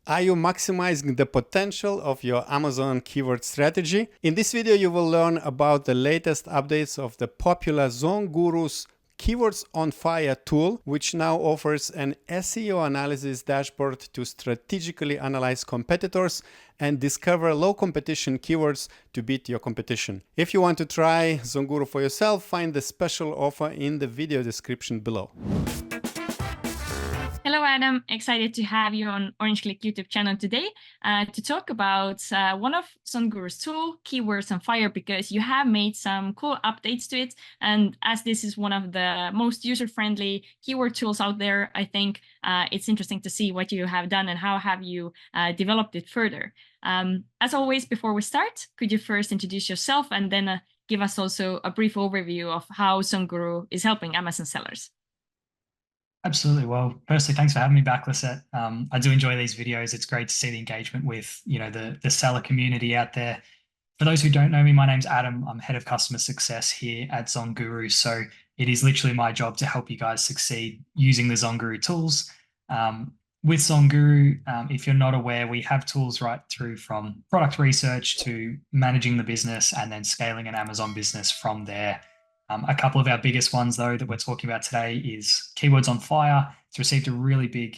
Are you maximizing the potential of your Amazon keyword strategy? In this video, you will learn about the latest updates of the popular ZonGuru's Keywords on Fire tool, which now offers an SEO analysis dashboard to strategically analyze competitors and discover low competition keywords to beat your competition. If you want to try ZonGuru for yourself, find the special offer in the video description below. Hello, Adam. Excited to have you on Orange Click YouTube channel today to talk about one of ZonGuru's tool, Keywords on Fire, because you have made some cool updates to it. And as this is one of the most user-friendly keyword tools out there, I think it's interesting to see what you have done and how have you developed it further. As always, before we start, could you first introduce yourself and then give us also a brief overview of how ZonGuru is helping Amazon sellers? Absolutely. Well, firstly, thanks for having me back, Lisette. I do enjoy these videos. It's great to see the engagement with, the seller community out there. For those who don't know me, my name's Adam. I'm head of customer success here at ZonGuru. So it is literally my job to help you guys succeed using the ZonGuru tools. With ZonGuru, if you're not aware, we have tools right through from product research to managing the business and then scaling an Amazon business from there. A couple of our biggest ones, though, that we're talking about today is Keywords on Fire. It's received a really big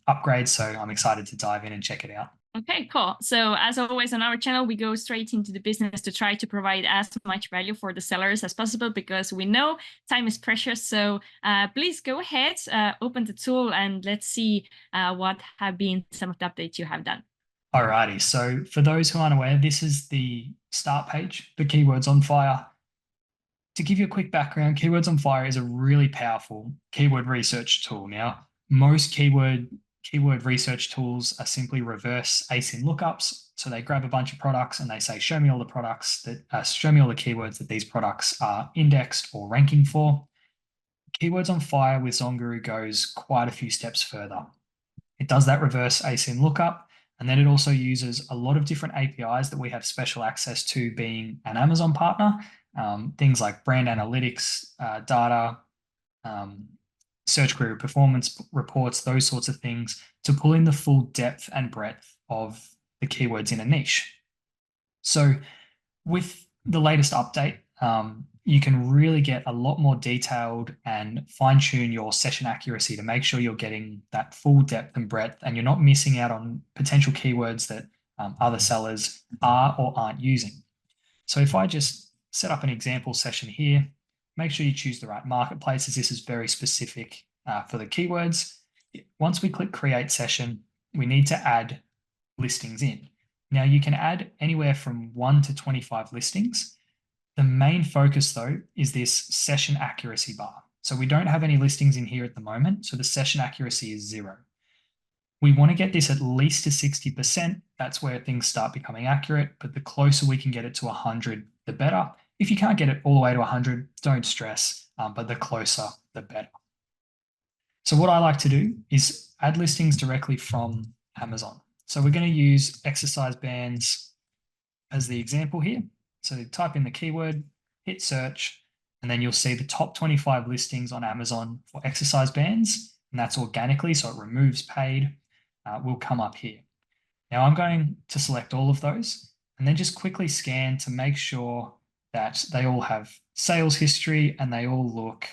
upgrade, so I'm excited to dive in and check it out. Okay, cool. So as always on our channel, we go straight into the business to try to provide as much value for the sellers as possible because we know time is precious. So please go ahead, open the tool, and let's see what have been some of the updates you have done. Alrighty, so for those who aren't aware, this is the start page, the Keywords on Fire. To give you a quick background, Keywords on Fire is a really powerful keyword research tool. Now, most keyword research tools are simply reverse async lookups. So they grab a bunch of products and they say, show me all the keywords that these products are indexed or ranking for. Keywords on Fire with ZonGuru goes quite a few steps further. It does that reverse async lookup, and then it also uses a lot of different APIs that we have special access to being an Amazon partner. Things like brand analytics, data, search query performance reports, those sorts of things to pull in the full depth and breadth of the keywords in a niche. So with the latest update, you can really get a lot more detailed and fine-tune your session accuracy to make sure you're getting that full depth and breadth and you're not missing out on potential keywords that other sellers are or aren't using. So if I just set up an example session here, make sure you choose the right marketplaces. This is very specific for the keywords. Once we click create session, we need to add listings in. Now you can add anywhere from 1 to 25 listings. The main focus though is this session accuracy bar. So we don't have any listings in here at the moment. So the session accuracy is 0. We want to get this at least to 60%. That's where things start becoming accurate, but the closer we can get it to 100, the better. If you can't get it all the way to 100, don't stress, but the closer, the better. So what I like to do is add listings directly from Amazon. So we're going to use exercise bands as the example here. So type in the keyword, hit search, and then you'll see the top 25 listings on Amazon for exercise bands, and that's organically, so it removes paid, will come up here. Now I'm going to select all of those and then just quickly scan to make sure that they all have sales history and they all look,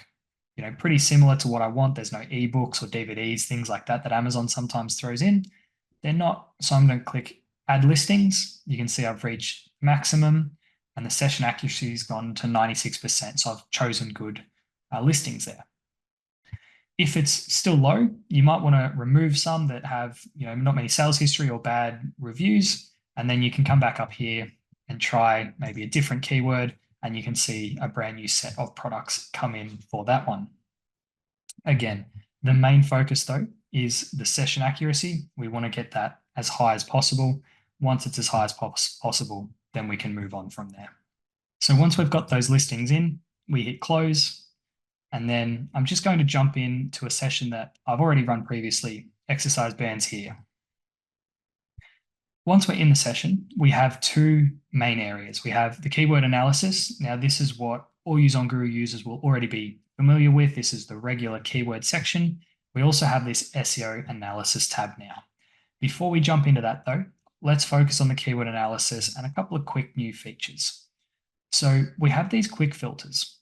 pretty similar to what I want. There's no ebooks or DVDs, things like that, that Amazon sometimes throws in. They're not. So I'm going to click add listings. You can see I've reached maximum and the session accuracy has gone to 96%. So I've chosen good listings there. If it's still low, you might want to remove some that have, not many sales history or bad reviews. And then you can come back up here and try maybe a different keyword, and you can see a brand new set of products come in for that one. Again, the main focus though is the session accuracy. We want to get that as high as possible. Once it's as high as possible, then we can move on from there. So once we've got those listings in, we hit close, and then I'm just going to jump into a session that I've already run previously, exercise bands here. Once we're in the session, we have two main areas. We have the keyword analysis. Now, this is what all you ZonGuru users will already be familiar with. This is the regular keyword section. We also have this SEO analysis tab now. Before we jump into that though, let's focus on the keyword analysis and a couple of quick new features. So we have these quick filters.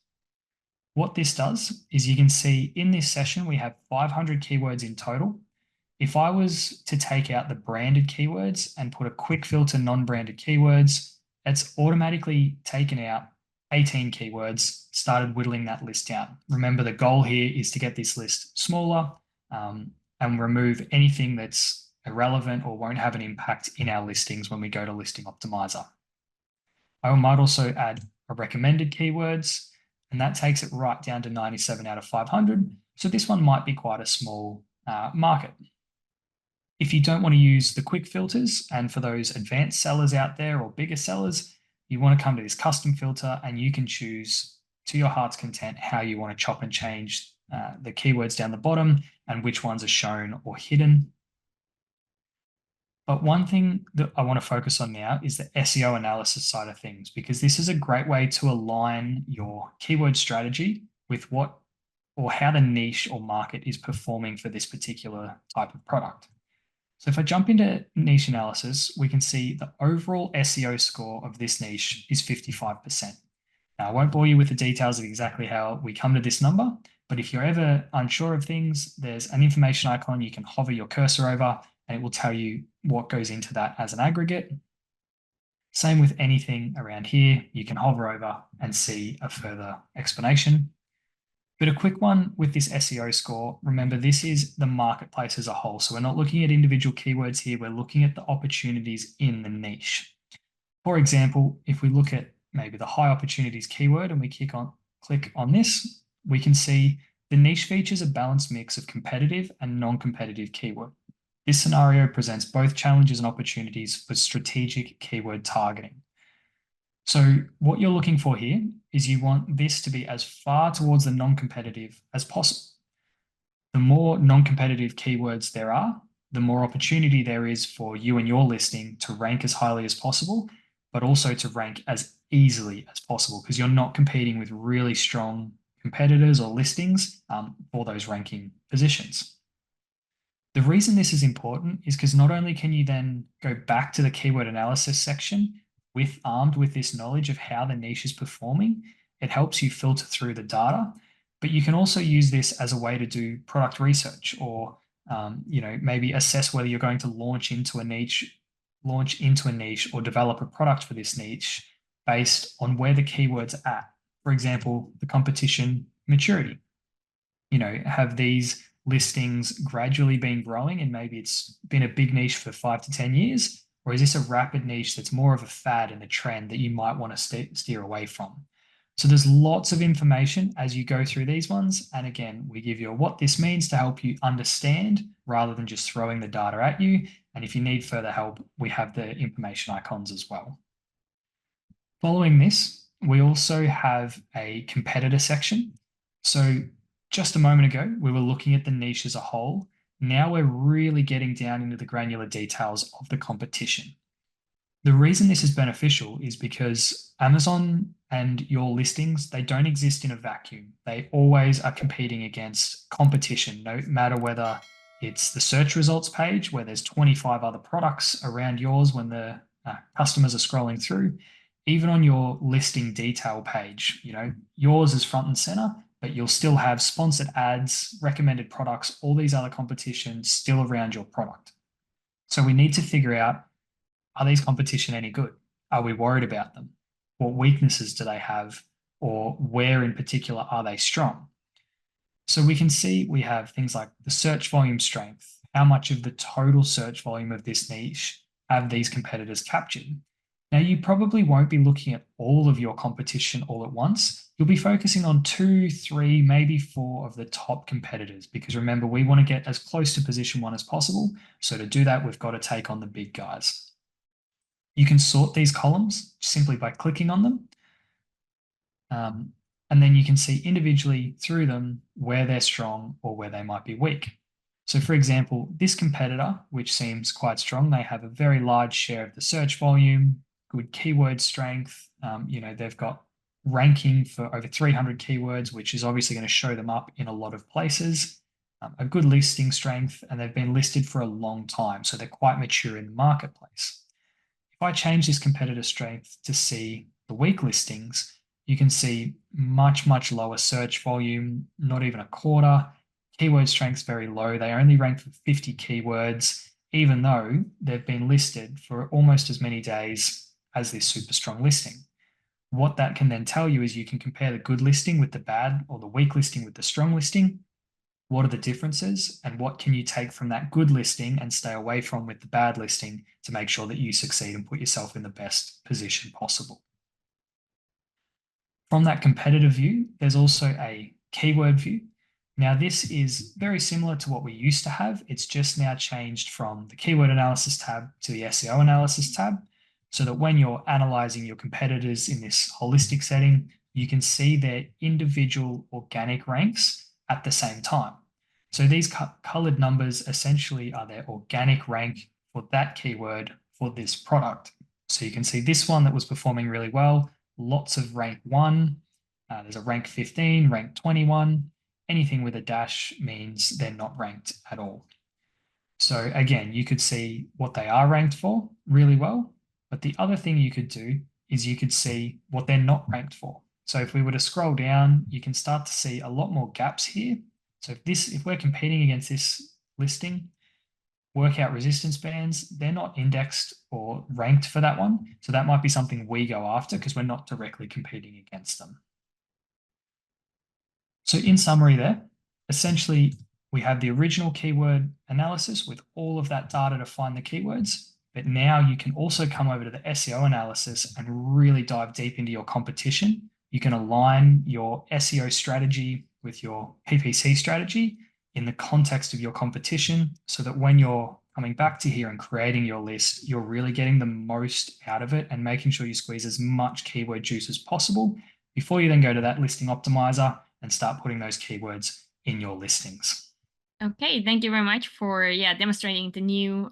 What this does is you can see in this session, we have 500 keywords in total. If I was to take out the branded keywords and put a quick filter non-branded keywords, it's automatically taken out 18 keywords, started whittling that list down. Remember, the goal here is to get this list smaller and remove anything that's irrelevant or won't have an impact in our listings when we go to Listing Optimizer. I might also add a recommended keywords, and that takes it right down to 97 out of 500. So this one might be quite a small market. If you don't want to use the quick filters, and for those advanced sellers out there or bigger sellers, you want to come to this custom filter and you can choose to your heart's content how you want to chop and change the keywords down the bottom and which ones are shown or hidden. But one thing that I want to focus on now is the SEO analysis side of things, because this is a great way to align your keyword strategy with what or how the niche or market is performing for this particular type of product. So if I jump into niche analysis, we can see the overall SEO score of this niche is 55%. Now, I won't bore you with the details of exactly how we come to this number, but if you're ever unsure of things, there's an information icon you can hover your cursor over and it will tell you what goes into that as an aggregate. Same with anything around here, you can hover over and see a further explanation. But a quick one with this SEO score, remember this is the marketplace as a whole. So we're not looking at individual keywords here, we're looking at the opportunities in the niche. For example, if we look at maybe the high opportunities keyword and we click on this, we can see the niche features a balanced mix of competitive and non-competitive keyword. This scenario presents both challenges and opportunities for strategic keyword targeting. So what you're looking for here is you want this to be as far towards the non-competitive as possible. The more non-competitive keywords there are, the more opportunity there is for you and your listing to rank as highly as possible, but also to rank as easily as possible because you're not competing with really strong competitors or listings for those ranking positions. The reason this is important is because not only can you then go back to the keyword analysis section armed with this knowledge of how the niche is performing, it helps you filter through the data, but you can also use this as a way to do product research or maybe assess whether you're going to launch into a niche or develop a product for this niche based on where the keywords are at. For example, the competition maturity. Have these listings gradually been growing and maybe it's been a big niche for 5 to 10 years? Or is this a rapid niche that's more of a fad and a trend that you might want to steer away from? So there's lots of information as you go through these ones. And again, we give you what this means to help you understand rather than just throwing the data at you. And if you need further help, we have the information icons as well. Following this, we also have a competitor section. So just a moment ago, we were looking at the niche as a whole. Now we're really getting down into the granular details of the competition. The reason this is beneficial is because Amazon and your listings, they don't exist in a vacuum. They always are competing against competition, no matter whether it's the search results page where there's 25 other products around yours when the customers are scrolling through, even on your listing detail page, yours is front and center, but you'll still have sponsored ads, recommended products, all these other competitions still around your product. So we need to figure out, are these competition any good? Are we worried about them? What weaknesses do they have? Or where in particular are they strong? So we can see we have things like the search volume strength. How much of the total search volume of this niche have these competitors captured? Now, you probably won't be looking at all of your competition all at once. You'll be focusing on 2, 3, maybe 4 of the top competitors, because remember, we want to get as close to position 1 as possible. So to do that, we've got to take on the big guys. You can sort these columns simply by clicking on them. And then you can see individually through them where they're strong or where they might be weak. So for example, this competitor, which seems quite strong, they have a very large share of the search volume, good keyword strength. They've got ranking for over 300 keywords, which is obviously going to show them up in a lot of places. a good listing strength, and they've been listed for a long time, so they're quite mature in the marketplace. If I change this competitor strength to see the weak listings, you can see much, much lower search volume, not even a quarter. Keyword strength's very low. They only rank for 50 keywords, even though they've been listed for almost as many days as this super strong listing. What that can then tell you is you can compare the good listing with the bad, or the weak listing with the strong listing. What are the differences, and what can you take from that good listing and stay away from with the bad listing to make sure that you succeed and put yourself in the best position possible? From that competitive view, there's also a keyword view. Now, this is very similar to what we used to have. It's just now changed from the keyword analysis tab to the SEO analysis tab, so that when you're analyzing your competitors in this holistic setting, you can see their individual organic ranks at the same time. So these colored numbers essentially are their organic rank for that keyword for this product. So you can see this one that was performing really well, lots of rank 1. There's a rank 15, rank 21. Anything with a dash means they're not ranked at all. So again, you could see what they are ranked for really well. But the other thing you could do is you could see what they're not ranked for. So if we were to scroll down, you can start to see a lot more gaps here. So if we're competing against this listing, workout resistance bands, they're not indexed or ranked for that one. So that might be something we go after because we're not directly competing against them. So in summary there, essentially we have the original keyword analysis with all of that data to find the keywords. But now you can also come over to the SEO analysis and really dive deep into your competition. You can align your SEO strategy with your PPC strategy in the context of your competition, so that when you're coming back to here and creating your list, you're really getting the most out of it and making sure you squeeze as much keyword juice as possible before you then go to that listing optimizer and start putting those keywords in your listings. Okay, thank you very much for demonstrating the new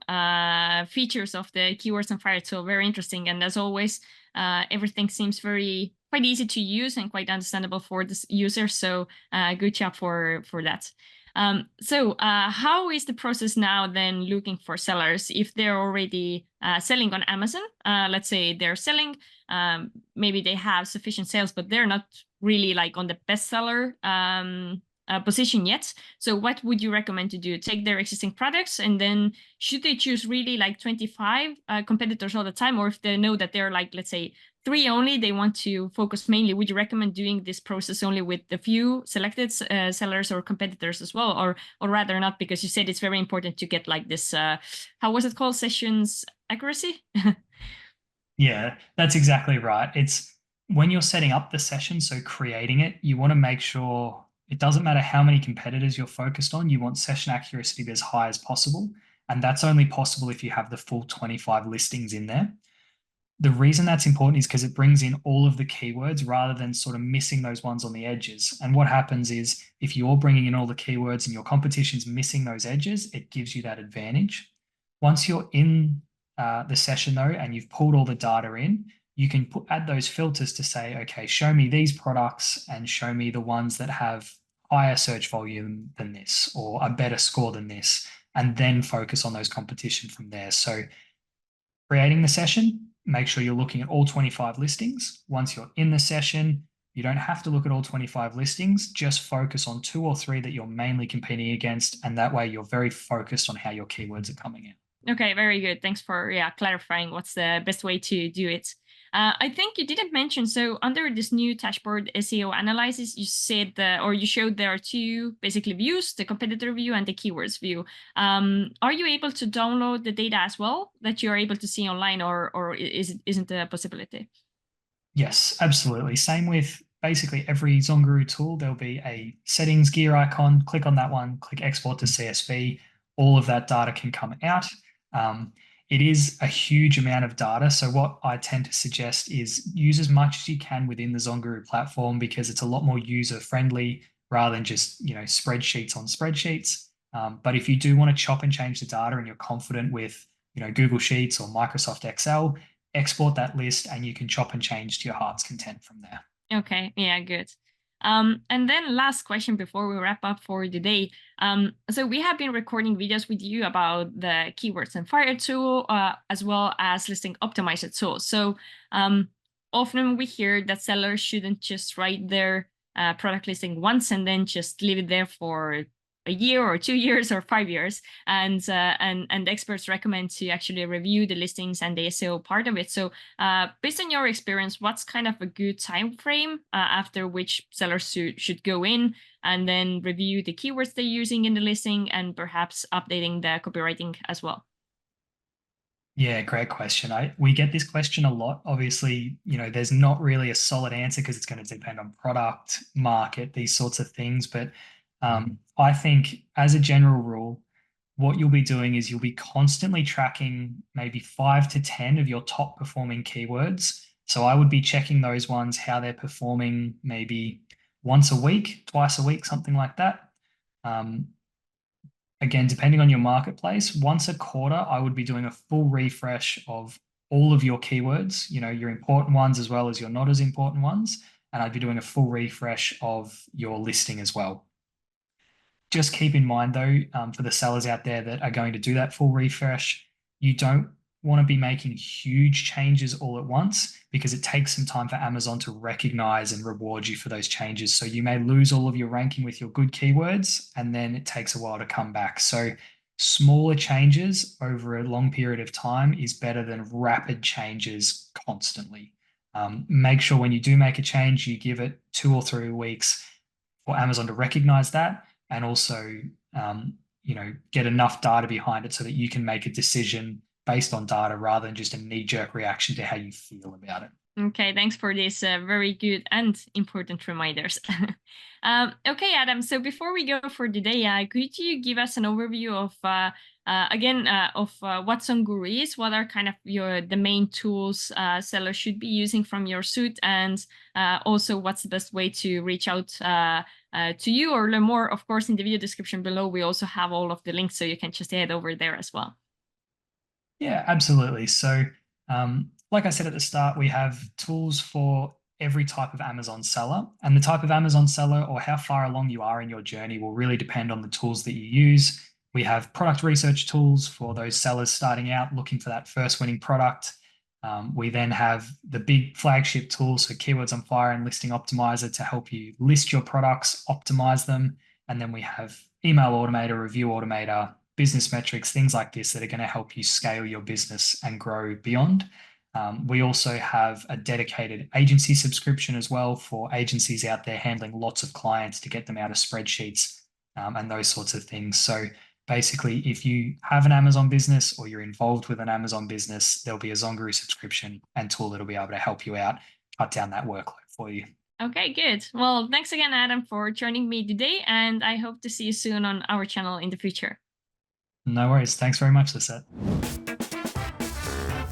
features of the Keywords on Fire tool. Very interesting, and as always, everything seems quite easy to use and quite understandable for the user. So good job for that. So how is the process now then looking for sellers if they're already selling on Amazon? Let's say they're selling, maybe they have sufficient sales, but they're not really like on the bestseller position yet. So what would you recommend to do? Take their existing products, and then should they choose really like 25 competitors all the time? Or if they know that they're like, let's say 3 only, they want to focus mainly, would you recommend doing this process only with a few selected sellers or competitors as well? Or rather not, because you said it's very important to get like this, how was it called? Sessions accuracy? Yeah, that's exactly right. It's when you're setting up the session, so creating it, you want to make sure it doesn't matter how many competitors you're focused on, you want session accuracy to be as high as possible. And that's only possible if you have the full 25 listings in there. The reason that's important is because it brings in all of the keywords rather than sort of missing those ones on the edges. And what happens is if you're bringing in all the keywords and your competition's missing those edges, it gives you that advantage. Once you're in the session though, and you've pulled all the data in, you can add those filters to say, okay, show me these products and show me the ones that have higher search volume than this or a better score than this, and then focus on those competition from there. So creating the session, make sure you're looking at all 25 listings. Once you're in the session, you don't have to look at all 25 listings, just focus on 2 or 3 that you're mainly competing against, and that way you're very focused on how your keywords are coming in. Okay, very good. Thanks for clarifying what's the best way to do it. I think you didn't mention, so under this new dashboard SEO analysis, you said or you showed there are 2 basically views, the competitor view and the keywords view. Are you able to download the data as well that you're able to see online, or isn't a possibility? Yes, absolutely. Same with basically every ZonGuru tool. There'll be a settings gear icon. Click on that one, click export to CSV. All of that data can come out. It is a huge amount of data. So what I tend to suggest is use as much as you can within the ZonGuru platform, because it's a lot more user friendly rather than just, spreadsheets on spreadsheets. But if you do want to chop and change the data and you're confident with, Google Sheets or Microsoft Excel, export that list and you can chop and change to your heart's content from there. Okay, yeah, good. And then last question before we wrap up for today. So we have been recording videos with you about the Keywords on Fire tool, as well as listing optimizer tool. So often we hear that sellers shouldn't just write their product listing once and then just leave it there for a year or 2 years or 5 years. And experts recommend to actually review the listings and the SEO part of it. So based on your experience, what's kind of a good time frame after which sellers should go in and then review the keywords they're using in the listing and perhaps updating the copywriting as well? Yeah, great question. We get this question a lot. Obviously, there's not really a solid answer because it's going to depend on product, market, these sorts of things. But I think as a general rule, what you'll be doing is you'll be constantly tracking maybe 5 to 10 of your top performing keywords. So I would be checking those ones, how they're performing maybe once a week, twice a week, something like that. Again, depending on your marketplace, once a quarter, I would be doing a full refresh of all of your keywords, your important ones as well as your not as important ones. And I'd be doing a full refresh of your listing as well. Just keep in mind though, for the sellers out there that are going to do that full refresh, you don't want to be making huge changes all at once because it takes some time for Amazon to recognize and reward you for those changes. So you may lose all of your ranking with your good keywords, and then it takes a while to come back. So smaller changes over a long period of time is better than rapid changes constantly. Make sure when you do make a change, you give it 2 or 3 weeks for Amazon to recognize that, and also get enough data behind it so that you can make a decision based on data rather than just a knee-jerk reaction to how you feel about it. Okay, thanks for these very good and important reminders. Okay, Adam, so before we go for today, could you give us an overview of, what SongGuru is? What are kind of the main tools sellers should be using from your suite? And also, what's the best way to reach out to you or learn more? Of course, in the video description below, we also have all of the links, so you can just head over there as well. Yeah, absolutely. So like I said at the start, we have tools for every type of Amazon seller, and the type of Amazon seller or how far along you are in your journey will really depend on the tools that you use. We have product research tools for those sellers starting out looking for that first winning product. We then have the big flagship tools, so Keywords on Fire and Listing Optimizer to help you list your products, optimize them. And then we have Email Automator, Review Automator, business metrics, things like this that are going to help you scale your business and grow beyond. We also have a dedicated agency subscription as well for agencies out there handling lots of clients to get them out of spreadsheets and those sorts of things. So basically, if you have an Amazon business or you're involved with an Amazon business, there'll be a SongGuru subscription and tool that'll be able to help you out, cut down that workload for you. Okay, good. Well, thanks again, Adam, for joining me today, and I hope to see you soon on our channel in the future. No worries. Thanks very much, Lisette.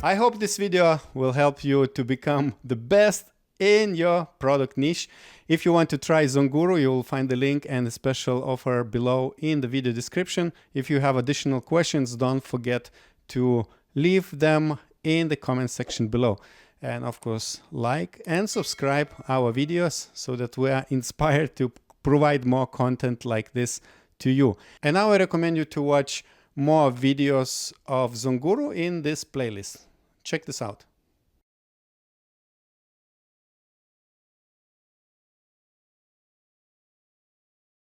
I hope this video will help you to become the best in your product niche. If you want to try SongGuru, you will find the link and a special offer below in the video description. If you have additional questions, don't forget to leave them in the comment section below. And of course, like and subscribe our videos so that we are inspired to provide more content like this to you. And now I recommend you to watch more videos of SongGuru in this playlist. Check this out.